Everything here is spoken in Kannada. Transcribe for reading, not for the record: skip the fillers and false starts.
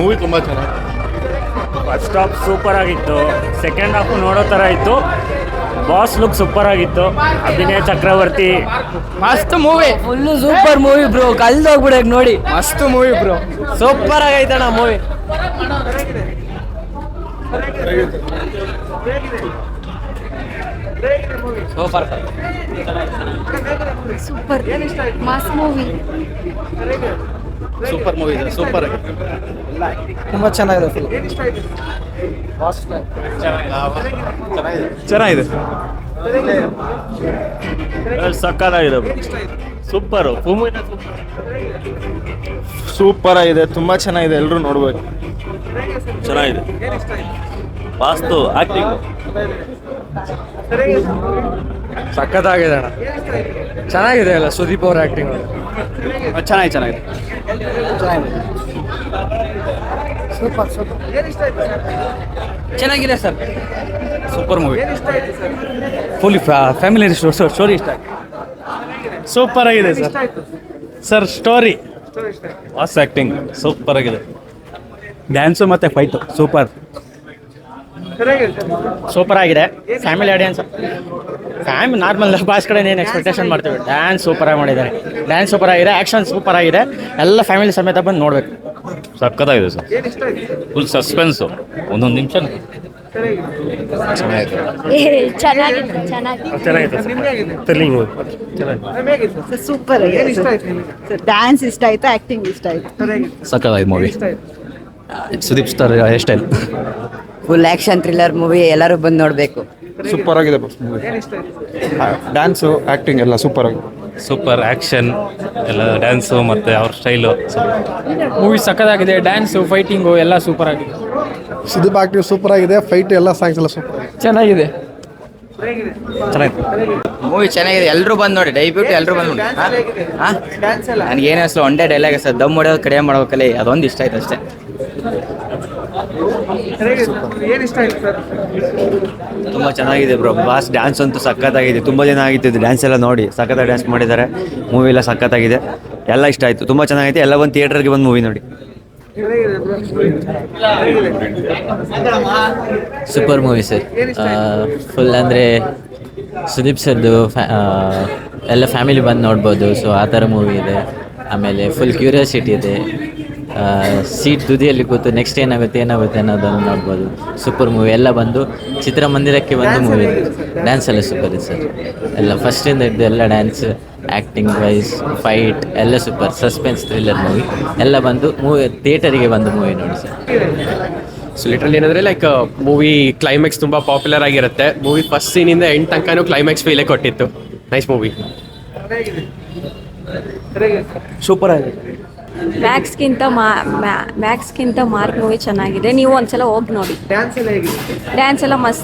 ಮೂವಿ ತುಂಬ ಚೆನ್ನಾಗಿದೆ. ಫಸ್ಟ್ ಹಾಫ್ ಸೂಪರ್ ಆಗಿತ್ತು, ಸೆಕೆಂಡ್ ಹಾಫ್ ನೋಡೋ ಥರ ಇತ್ತು. ಬಾಸ್ ಲುಕ್ ಸೂಪರ್ ಆಗಿತ್ತು. ಅಭಿನಯ ಚಕ್ರವರ್ತಿ ಮಸ್ತ್ movie, full super movie bro, ಕಲ್ದೋಗ್ಬಿಡಕ್ ನೋಡಿ. ಮಸ್ತ್ ಮೂವಿ ಬ್ರೋ, ಸೂಪರ್ ಆಗೈತಣ್ಣ movie. Super super mass movie. Super movie ಇದೆ, ಸೂಪರ್ ಆಗಿದೆ. ತುಂಬಾ ಚೆನ್ನಾಗಿದೆ ಫಿಲ್ಮ್. ಚೆನ್ನಾಗಿದೆ. ಸಕ್ಕತ್ತಾಗಿದೆ ಸೂಪರು. ಸೂಪರ್ ಆಗಿದೆ, ತುಂಬ ಚೆನ್ನಾಗಿದೆ, ಎಲ್ಲರೂ ನೋಡ್ಬೇಕು. ಚೆನ್ನಾಗಿದೆ. ವಾಸ್ತು ಆಕ್ಟಿಂಗ್ ಸಖತ್ತಾಗಿದೆ ಅಣ್ಣ, ಚೆನ್ನಾಗಿದೆ ಅಲ್ಲ ಸುದೀಪ್ ಅವ್ರ ಆಕ್ಟಿಂಗ್. ಚೆನ್ನಾಗಿದೆ. ಚೆನ್ನಾಗಿದೆ sir, super movie. Full family story ಇಷ್ಟ. ಸೂಪರ್ ಆಗಿದೆ sir story. Was acting super ಆಗಿದೆ. ಡ್ಯಾನ್ಸು ಮತ್ತು ಫೈಟು ಸೂಪರ್ ಆಗಿದೆ. ಫ್ಯಾಮಿಲಿ ಆಡಿಯನ್ಸ್, ನಾರ್ಮಲ್ ಬಾಸ್ ಕಡೆ ಏನು ಎಕ್ಸ್ಪೆಕ್ಟೇಷನ್ ಮಾಡ್ತೀವಿ. ಡ್ಯಾನ್ಸ್ ಸೂಪರ್ ಆಗಿ ಮಾಡಿದ್ದಾರೆ, ಡ್ಯಾನ್ಸ್ ಸೂಪರ್ ಆಗಿದೆ, ಆ್ಯಕ್ಷನ್ ಸೂಪರ್ ಆಗಿದೆ. ಎಲ್ಲ ಫ್ಯಾಮಿಲಿ ಸಮೇತ ಬಂದು ನೋಡ್ಬೇಕು. ಸಕ್ಕತ್ತಾಗಿದೆ ಸರ್, ಫುಲ್ ಸಸ್ಪೆನ್ಸು. ಒಂದೊಂದು ನಿಮಿಷ ಸೂಪರ್ ಡ್ಯಾನ್ಸ್ ಇಷ್ಟ ಆಯ್ತು, ಆಕ್ಟಿಂಗ್ ಇಷ್ಟ ಆಯ್ತು. ಸಕ್ಕತ್ತಾಗಿದೆ movie. Sudeep star hair style full action thriller movie, ಎಲ್ಲರೂ ಬಂದು ನೋಡಬೇಕು. ಸೂಪರ್ ಆಗಿದೆ. ಡ್ಯಾನ್ಸು ಆ್ಯಕ್ಟಿಂಗ್ ಎಲ್ಲ ಸೂಪರ್ ಆಗಿದೆ. ಸೂಪರ್ ಆ್ಯಕ್ಷನ್ ಎಲ್ಲ, ಡ್ಯಾನ್ಸು ಮತ್ತು ಅವ್ರ ಸ್ಟೈಲು. ಮೂವಿ ಸಕ್ಕತ್ತಾಗಿದೆ, ಡ್ಯಾನ್ಸು ಫೈಟಿಂಗು ಎಲ್ಲ ಸೂಪರ್ ಆಗಿದೆ. ಸುದೀಪ್ ಆಕ್ಟಿವ್ ಸೂಪರ್ ಆಗಿದೆ, ಫೈಟ್ ಎಲ್ಲ ಸಾಂಗ್ಸ್ ಎಲ್ಲ ಸೂಪರ್ ಚೆನ್ನಾಗಿದೆ. ಮೂವಿ ಚೆನ್ನಾಗಿದೆ, ಎಲ್ಲರೂ ಬಂದು ನೋಡಿ, ದಯವಿಟ್ಟು ಎಲ್ಲರೂ ಬಂದು ನೋಡಿ. ನನಗೆ ಏನು ಅನಿಸ್ಲು, ಒಂದೇ ಡೈಲಾಗ್ ಸರ್, ದಮ್ ಹೊಡೆಯೋದು ಕಡಿಮೆ ಮಾಡ್ಬೇಕಲ್ಲ, ಅದೊಂದು ಇಷ್ಟ ಆಯ್ತು ಅಷ್ಟೇ. ತುಂಬ ಚೆನ್ನಾಗಿದೆ ಬ್ರೋ. ಬಾಸ್ ಡ್ಯಾನ್ಸ್ ಅಂತೂ ಸಖತ್ತಾಗಿದೆ. ತುಂಬ ಜನ ಆಗಿತ್ತು ಡ್ಯಾನ್ಸ್ ಎಲ್ಲ ನೋಡಿ, ಸಖತ್ತಾಗಿ ಡ್ಯಾನ್ಸ್ ಮಾಡಿದ್ದಾರೆ. ಮೂವಿ ಎಲ್ಲ ಸಖತ್ತಾಗಿದೆ, ಎಲ್ಲ ಇಷ್ಟ ಆಯಿತು, ತುಂಬ ಚೆನ್ನಾಗಿದೆ. ಎಲ್ಲ ಒಂದು ಥಿಯೇಟರ್ಗೆ ಬಂದು ಮೂವಿ ನೋಡಿ. Super movie sir. ಫುಲ್ ಅಂದರೆ ಸುದೀಪ್ ಸರ್ದು ಎಲ್ಲ ಫ್ಯಾಮಿಲಿ ಬಂದು ನೋಡ್ಬೋದು. ಸೊ ಆ ಥರ ಮೂವಿ ಇದೆ. ಆಮೇಲೆ ಫುಲ್ ಕ್ಯೂರಿಯಾಸಿಟಿ ಇದೆ. ಸೀಟ್ ತುದಿಯಲ್ಲಿ ಕೂತು ನೆಕ್ಸ್ಟ್ ಏನಾಗುತ್ತೆ ಅನ್ನೋದನ್ನು ನೋಡ್ಬೋದು. Super movie. ಎಲ್ಲ ಬಂದು ಚಿತ್ರಮಂದಿರಕ್ಕೆ ಬಂದು ಮೂವಿ ಇದೆ. ಡ್ಯಾನ್ಸ್ ಎಲ್ಲ ಸೂಪರ್ ಇದೆ ಸರ್. ಎಲ್ಲ ಫಸ್ಟಿಂದ ಹಿಡಿದು ಎಲ್ಲ ಡ್ಯಾನ್ಸ್, ಆ್ಯಕ್ಟಿಂಗ್ ವೈಸ್, ಫೈಟ್ ಎಲ್ಲ ಸೂಪರ್. Suspense thriller movie. ಎಲ್ಲ ಬಂದು ಥಿಯೇಟರಿಗೆ ಬಂದು ಮೂವಿ ನೋಡಿ ಸರ್. ಸೊ ಲಿಟ್ರಲಿ ಏನಂದರೆ ಲೈಕ್ ಮೂವಿ ಕ್ಲೈಮ್ಯಾಕ್ಸ್ ತುಂಬ ಪಾಪ್ಯುಲರ್ ಆಗಿರುತ್ತೆ. ಮೂವಿ ಫಸ್ಟ್ ಸೀನಿಂದ ಎಂಡ್ ತನಕನೂ ಕ್ಲೈಮ್ಯಾಕ್ಸ್ ಫೀಲೇ ಕೊಟ್ಟಿತ್ತು. Nice movie. ಸೂಪರ್ ಆಗಿದೆ. ಮ್ಯಾಕ್ಸ್ಗಿಂತ ಮಾರ್ಕ್ ಮೂವಿ ಚೆನ್ನಾಗಿದೆ, ನೀವು ಒಂದ್ಸಲ ಹೋಗಿ ನೋಡಿ. ಡ್ಯಾನ್ಸ್ ಎಲ್ಲ ಮಸ್ತ್.